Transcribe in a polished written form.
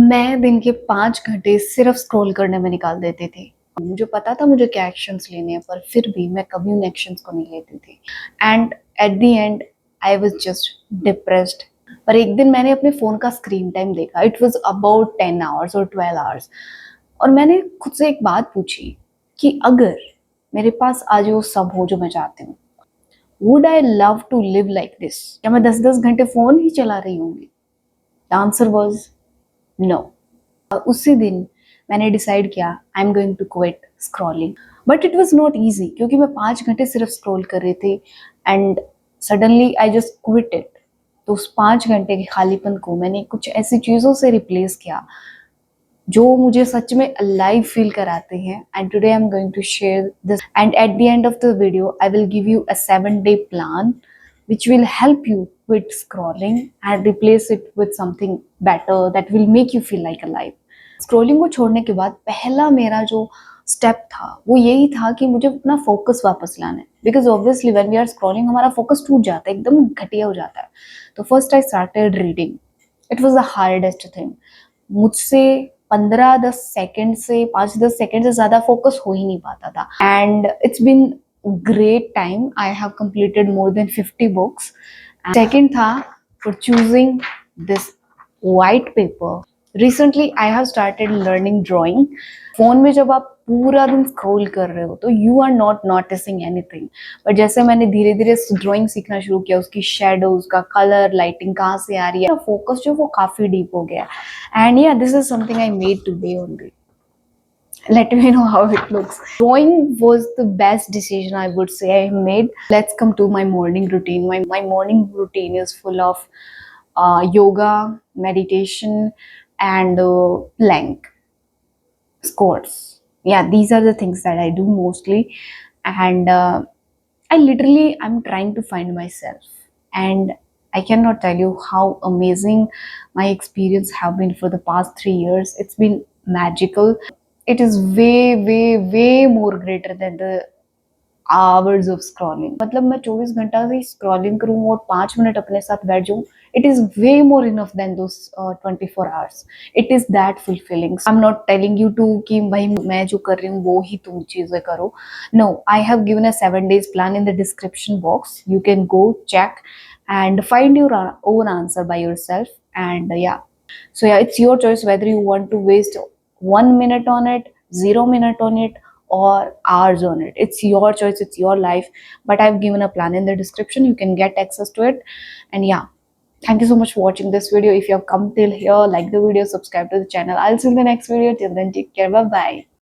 मैं दिन के 5 घंटे सिर्फ स्क्रॉल करने में निकाल देती थी। मुझे पता था मुझे क्या एक्शंस लेने हैं, पर फिर भी मैं कभी उन एक्शंस को नहीं लेती थी। And at the and I was just depressed. पर एक दिन मैंने अपने फ़ोन का स्क्रीन टाइम देखा, इट वाज अबाउट 10 आवर्स और 12 आवर्स। और मैंने खुद से एक बात पूछी कि अगर मेरे पास आज वो सब हो जो मैं चाहती हूँ, would I love to live like this? क्या मैं 10-10 घंटे फ़ोन ही चला रही होंगी? The answer was no. उसी दिन मैंने डिसाइड किया I am going to quit scrolling. But it was not easy क्योंकि मैं 5 घंटे सिर्फ स्क्रॉल कर रही थी and suddenly I just quit it. तो उस 5 घंटे के खालीपन को मैंने कुछ ऐसी चीज़ों से रिप्लेस किया जो मुझे सच में अलाइव फील कराते हैं। And today I am going to share this and at the end of the video I will give you a 7-day plan which will help you quit scrolling and replace it with something better that will make you feel like alive. Scrolling को छोड़ने के बाद पहला मेरा जो step था वो यही था कि मुझे अपना फोकस वापस लाना है, because obviously when we are scrolling हमारा फोकस टूट जाता है, एकदम घटिया हो जाता है। तो first I started reading. It was the hardest thing. मुझसे 15-10 सेकेंड से 5-10 सेकेंड से ज्यादा फोकस हो ही नहीं पाता था। And it's been great time. I have completed more than 50 books. Second था for choosing this white paper. Recently I have started learning drawing. Phone में जब आप पूरा दिन स्क्रॉल कर रहे हो तो you are not noticing anything, but जैसे मैंने धीरे धीरे ड्राइंग सीखना शुरू किया, उसकी शेडोज का कलर, लाइटिंग कहाँ से आ रही है, फोकस जो वो काफी डीप हो गया। एंड या this is something I made today only. Let me know how it looks. Drawing was the best decision I would say I made. Let's come to my morning routine. My morning routine is full of yoga, meditation, and plank, squats. Yeah, these are the things that I do mostly. And I'm trying to find myself. And I cannot tell you how amazing my experience have been for the past 3 years. It's been magical. It is way, way, way more greater than the hours of scrolling. मतलब मैं 24 घंटा से scrolling करूँ और 5 minute अपने साथ बैठ जाऊँ, it is way more enough than those 24 hours. It is that fulfilling. I'm not telling you to कि भाई मैं जो कर रही हूँ वो ही तुम चीजें करो. No, I have given a 7 days plan in the description box. You can go check and find your own answer by yourself. And yeah, so yeah, it's your choice whether you want to waste 1 minute on it, 0 minute on it, or hours on it. It's your choice, it's your life. But I've given a plan in the description. You can get access to it. And yeah, thank you so much for watching this video. If you have come till here, like the video, subscribe to the channel. I'll see you in the next video. Till then, take care. Bye bye.